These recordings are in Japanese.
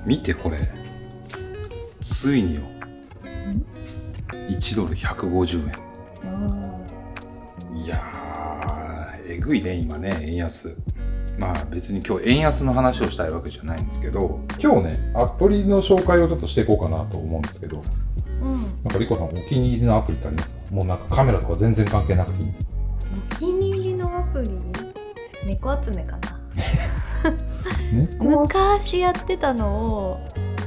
見てこれ、ついによ、1ドル150円。いやー、えぐいね今ね、円安。まあ別に今日円安の話をしたいわけじゃないんですけど、今日ねアプリの紹介をちょっとしていこうかなと思うんですけど、なんかリコさんお気に入りのアプリってありますか？もうなんかカメラとか全然関係なくていい。お気に入りのアプリ、猫集めかな。昔やってたのを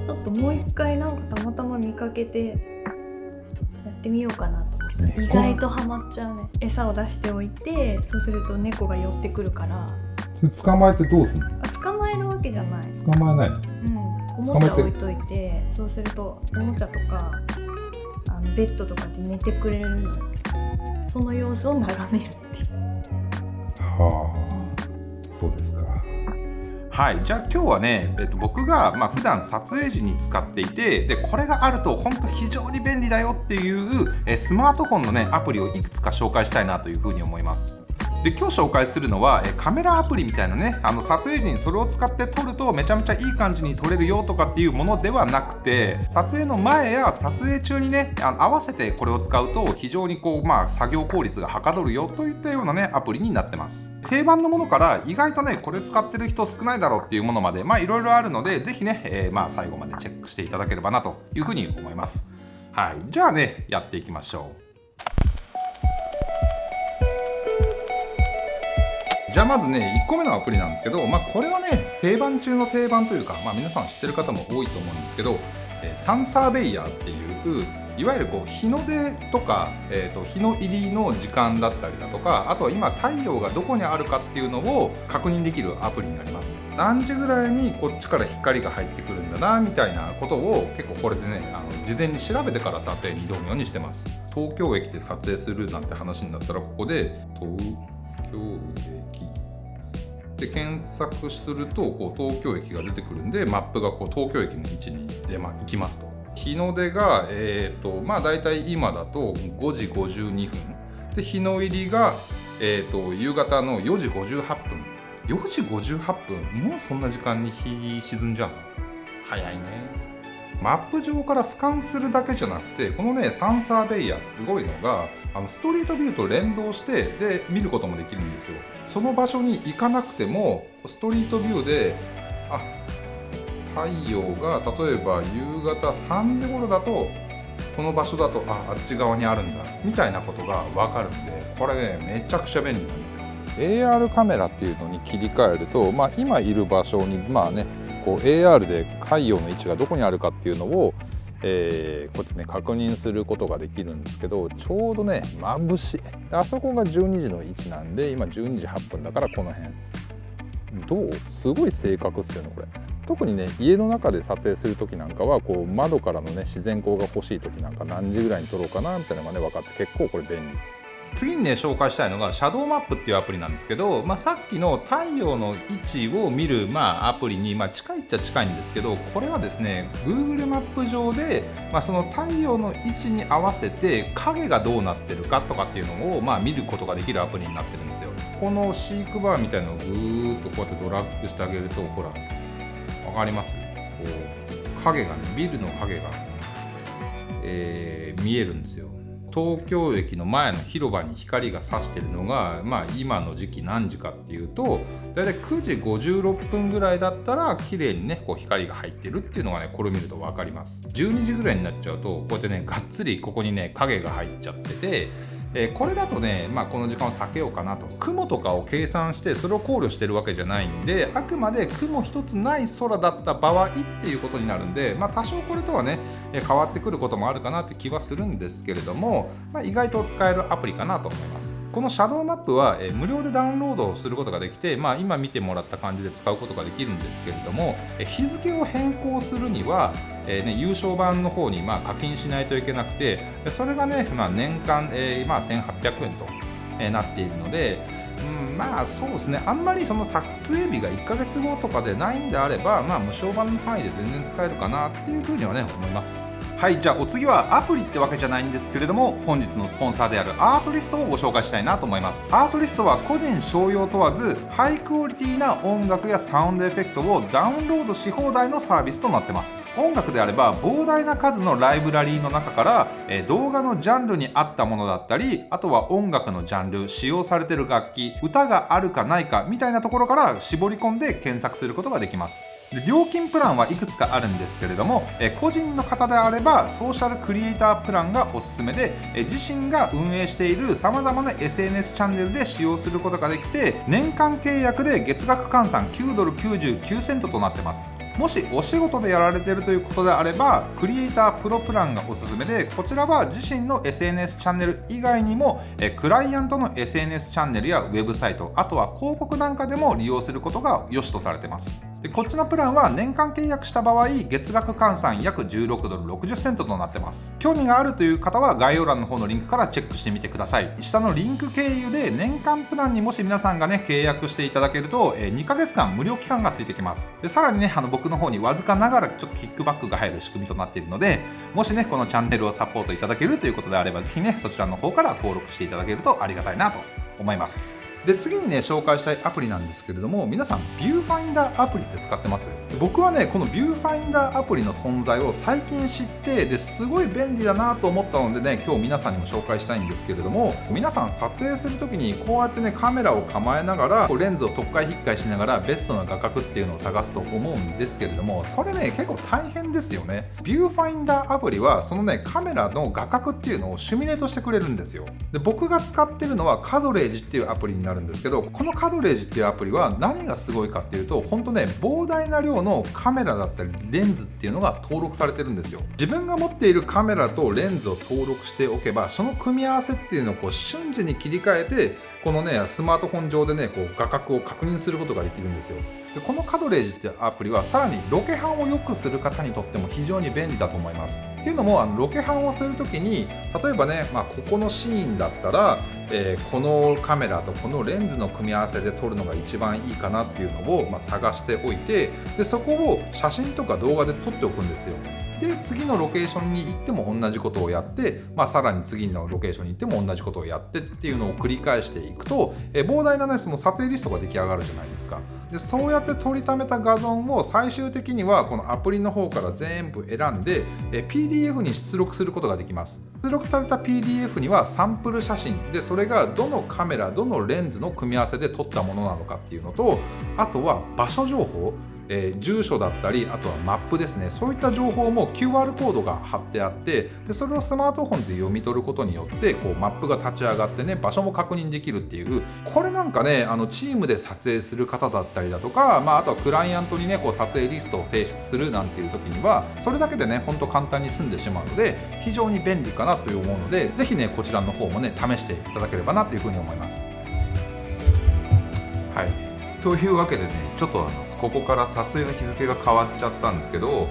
ちょっともう一回なんかたまたま見かけてやってみようかなと思って。意外とハマっちゃうね。餌を出しておいて、そうすると猫が寄ってくるから。それ捕まえてどうすんの？捕まえるわけじゃない。捕まえないの？おもちゃ置いといて、そうするとおもちゃとかベッドとかで寝てくれるのよ。その様子を眺めるっていう。はあ、そうですか。はい、じゃあ今日はね、僕が普段撮影時に使っていて、でこれがあると本当非常に便利だよっていうスマートフォンのねアプリをいくつか紹介したいなというふうに思います。で今日紹介するのはカメラアプリみたいなね、撮影時にそれを使って撮るとめちゃめちゃいい感じに撮れるよとかっていうものではなくて、撮影の前や撮影中にね合わせてこれを使うと非常に作業効率がはかどるよといったようなねアプリになってます。定番のものから意外とねこれ使ってる人少ないだろうっていうものまでいろいろあるので、ぜひね、最後までチェックしていただければなというふうに思います。はい、じゃあねやっていきましょう。じゃあまずね1個目のアプリなんですけど、これはね定番中の定番というか、皆さん知ってる方も多いと思うんですけど、サンサーベイヤーっていういわゆる日の出とか、日の入りの時間だったりだとか、あとは今太陽がどこにあるかっていうのを確認できるアプリになります。何時ぐらいにこっちから光が入ってくるんだなみたいなことを結構これでね事前に調べてから撮影に挑むようにしてます。東京駅で撮影するなんて話になったら、ここで東京駅で検索すると東京駅が出てくるんで、マップが東京駅の位置に行きますと。日の出がだいたい今だと5時52分で、日の入りが夕方の4時58分。4時58分、もうそんな時間に日沈んじゃうの？早いね。マップ上から俯瞰するだけじゃなくて、このねサンサーベイヤーすごいのがストリートビューと連動してで見ることもできるんですよ。その場所に行かなくてもストリートビューで太陽が例えば夕方3時頃だとこの場所だとあっち側にあるんだみたいなことが分かるんで、これねめちゃくちゃ便利なんですよ。 AR カメラっていうのに切り替えると、今いる場所にAR で太陽の位置がどこにあるかっていうのを、こうやってね確認することができるんですけど、ちょうどね眩しい。あそこが12時の位置なんで、今12時8分だからこの辺すごい正確っすよねこれ。特にね家の中で撮影する時なんかは窓からのね自然光が欲しい時なんか何時ぐらいに撮ろうかなみたいなのがね分かって結構これ便利です。次にね紹介したいのがシャドウマップっていうアプリなんですけど、さっきの太陽の位置を見る、アプリに、近いっちゃ近いんですけど、これはですね Google マップ上で、その太陽の位置に合わせて影がどうなってるかとかっていうのを、見ることができるアプリになってるんですよ。この飼育バーみたいなのをぐーっとこうやってドラッグしてあげると、ほらわかります？影がね、ビルの影が、見えるんですよ。東京駅の前の広場に光が差してるのが、今の時期何時かっていうと、だいたい9時56分ぐらいだったら綺麗にね光が入ってるっていうのがね、これを見ると分かります。12時ぐらいになっちゃうとこうやってねがっつりここにね影が入っちゃってて、これだとね、この時間を避けようかなと。雲とかを計算してそれを考慮してるわけじゃないんで、あくまで雲一つない空だった場合っていうことになるんで、多少これとはね変わってくることもあるかなって気はするんですけれども、意外と使えるアプリかなと思います。このシャドウマップは無料でダウンロードすることができて、今見てもらった感じで使うことができるんですけれども、日付を変更するには優勝版の方に課金しないといけなくて、それがね、年間1800円となっているので、そうですね、あんまりその撮影日が1ヶ月後とかでないんであれば、無償版の範囲で全然使えるかなっていうふうにはね思います。はい、じゃあお次はアプリってわけじゃないんですけれども、本日のスポンサーであるアートリストをご紹介したいなと思います。アートリストは個人商用問わずハイクオリティな音楽やサウンドエフェクトをダウンロードし放題のサービスとなってます。音楽であれば膨大な数のライブラリーの中から動画のジャンルに合ったものだったり、あとは音楽のジャンル、使用されている楽器、歌があるかないかみたいなところから絞り込んで検索することができます。で料金プランはいくつかあるんですけれども、個人の方であればソーシャルクリエイタープランがおすすめで、自身が運営しているさまざまな SNS チャンネルで使用することができて、年間契約で月額換算$9.99となってます。もしお仕事でやられているということであれば、クリエイタープロプランがおすすめで、こちらは自身の SNS チャンネル以外にもクライアントの SNS チャンネルやウェブサイト、あとは広告なんかでも利用することが良しとされています。でこっちのプランは年間契約した場合、月額換算約$16.60となってます。興味があるという方は概要欄の方のリンクからチェックしてみてください。下のリンク経由で年間プランにもし皆さんがね契約していただけると2ヶ月間無料期間がついてきます。でさらにね僕の方にわずかながらちょっとキックバックが入る仕組みとなっているので、もしねこのチャンネルをサポートいただけるということであれば、ぜひねそちらの方から登録していただけるとありがたいなと思います。で次にね紹介したいアプリなんですけれども、皆さんビューファインダーアプリって使ってます？僕はねこのビューファインダーアプリの存在を最近知って、ですごい便利だなと思ったのでね、今日皆さんにも紹介したいんですけれども、皆さん撮影する時にこうやってねカメラを構えながらレンズを特回引っかいしながらベストな画角っていうのを探すと思うんですけれども、それね結構大変ですよね。ビューファインダーアプリはそのねカメラの画角っていうのをシミュレートしてくれるんですよ。で僕が使ってるのはカドレージっていうアプリになるんですけど、このカドレージっていうアプリは何がすごいかっていうと、本当ね膨大な量のカメラだったりレンズっていうのが登録されてるんですよ。自分が持っているカメラとレンズを登録しておけば、その組み合わせっていうのを瞬時に切り替えて、このねスマートフォン上でね画角を確認することができるんですよ。でこのカドレージっていうアプリはさらにロケハンを良くする方にとっても非常に便利だと思います。っていうのもロケハンをするときに、例えばね、ここのシーンだったら、このカメラとこのレンズの組み合わせで撮るのが一番いいかなっていうのを、探しておいて、でそこを写真とか動画で撮っておくんですよ。で次のロケーションに行っても同じことをやって、さらに次のロケーションに行っても同じことをやってっていうのを繰り返していくと、膨大なねその撮影リストが出来上がるじゃないですか。でそうやって撮りためた画像を最終的にはこのアプリの方から全部選んで PDF に出力することができます。出力された PDF にはサンプル写真で、それがどのカメラどのレンズの組み合わせで撮ったものなのかっていうのと、あとは場所情報、住所だったり、あとはマップですね、そういった情報も QR コードが貼ってあって、でそれをスマートフォンで読み取ることによってマップが立ち上がってね場所も確認できるっていう、これなんかねチームで撮影する方だったりだとか、あとはクライアントにね撮影リストを提出するなんていう時には、それだけでねほんと簡単に済んでしまうので非常に便利かなと思うので、ぜひねこちらの方もね試していただければなというふうに思います。はい、というわけでね、ちょっとここから撮影の日付が変わっちゃったんですけど、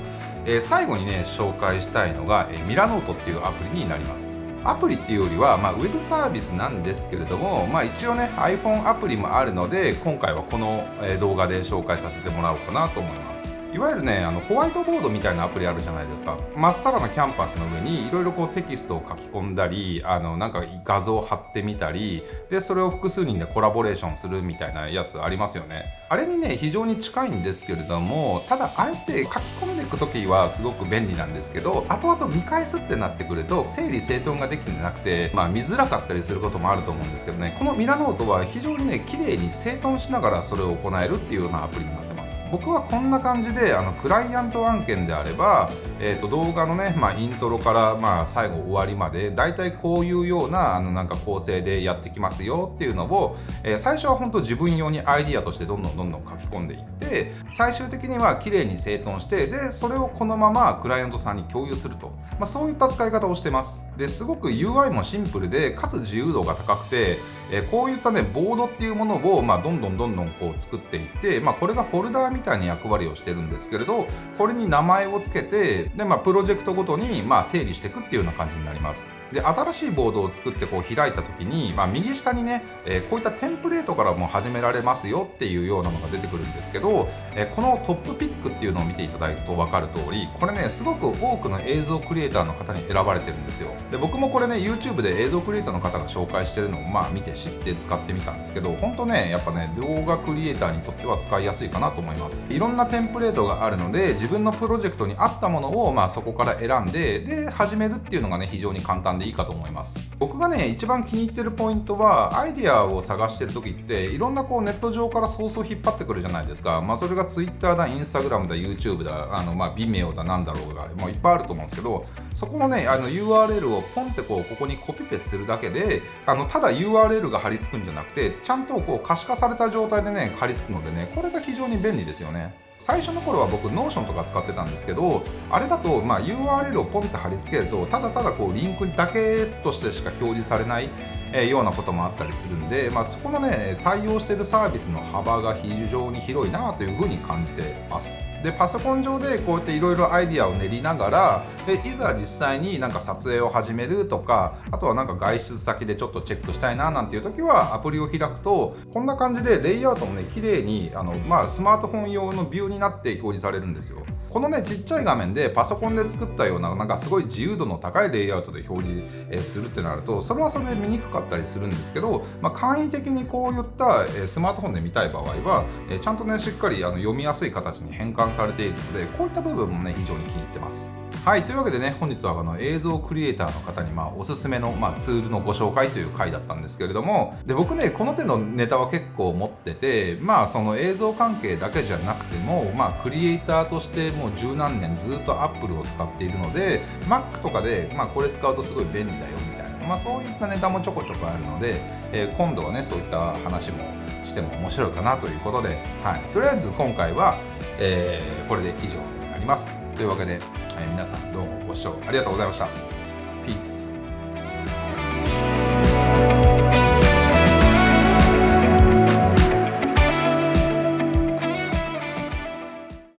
最後にね紹介したいのが、ミラノートっていうアプリになります。アプリっていうよりは、ウェブサービスなんですけれども、一応ね iPhone アプリもあるので、今回はこの動画で紹介させてもらおうかなと思います。いわゆるねホワイトボードみたいなアプリあるじゃないですか。まっさらなキャンパスの上にいろいろテキストを書き込んだり、なんか画像を貼ってみたりで、それを複数人でコラボレーションするみたいなやつありますよね。あれにね非常に近いんですけれども、ただあれって書き込んでいくときはすごく便利なんですけど、後々見返すってなってくると整理整頓ができてなくて、見づらかったりすることもあると思うんですけどね、このミラノートは非常にね綺麗に整頓しながらそれを行えるっていうようなアプリになってます。僕はこんな感じでクライアント案件であれば、動画のね、イントロから、最後終わりまでだいたいこういうようななんか構成でやってきますよっていうのを、最初は本当自分用にアイディアとしてどんどん書き込んでいって、最終的には綺麗に整頓して、でそれをこのままクライアントさんに共有すると、そういった使い方をしてます。ですごく UI もシンプルで、かつ自由度が高くて、こういったねボードっていうものをどんどん作っていって、これがフォルダーみたいな役割をしてるんですけれど、これに名前をつけてで、プロジェクトごとに整理していくっていうような感じになります。で新しいボードを作ってこう開いた時に、右下にね、こういったテンプレートからも始められますよっていうようなのが出てくるんですけど、このトップピックっていうのを見ていただくと分かる通り、これねすごく多くの映像クリエイターの方に選ばれてるんですよ。で僕もこれね YouTube で映像クリエイターの方が紹介してるのを見て知って使ってみたんですけど、本当ねやっぱね動画クリエイターにとっては使いやすいかなと思います。いろんなテンプレートがあるので、自分のプロジェクトに合ったものをそこから選んで始めるっていうのがね非常に簡単でいいかと思います。僕がね一番気に入ってるポイントは、アイディアを探してる時っていろんなこうネット上からソースを引っ張ってくるじゃないですか。それが Twitter だ、Instagram だ、YouTube だ、Vimeo だなんだろうがもういっぱいあると思うんですけど、そこのねURL をポンってここにコピペするだけで、ただ URL が貼り付くんじゃなくて、ちゃんと可視化された状態でね貼り付くのでね、これが非常に便利ですよね。最初の頃は僕 Notion とか使ってたんですけど、あれだとURL をポンって貼り付けると、ただただリンクだけとしてしか表示されないようなこともあったりするんで、そこのね対応しているサービスの幅が非常に広いなというふうに感じてます。でパソコン上でこうやっていろいろアイディアを練りながら、でいざ実際に撮影を始めるとか、あとは外出先でちょっとチェックしたいななんていう時はアプリを開くと、こんな感じでレイアウトもね綺麗にスマートフォン用のビューになって表示されるんですよ。このねちっちゃい画面でパソコンで作ったようなすごい自由度の高いレイアウトで表示するってなると、それはそれで見にくかったりするんですけど、簡易的にこういったスマートフォンで見たい場合はちゃんとねしっかり読みやすい形に変換されているので、こういった部分もね非常に気に入ってます。はい、というわけでね、本日は映像クリエイターの方におすすめのツールのご紹介という回だったんですけれども、で僕ねこの手のネタは結構持ってて、その映像関係だけじゃなくてもクリエイターとしてもう十何年ずっと Apple を使っているので、 Mac とかでこれ使うとすごい便利だよみたいな、そういったネタもちょこちょこあるので、今度はねそういった話もしても面白いかなということで、とりあえず今回は、これで以上になります。というわけで、皆さんどうもご視聴ありがとうございました。ピース。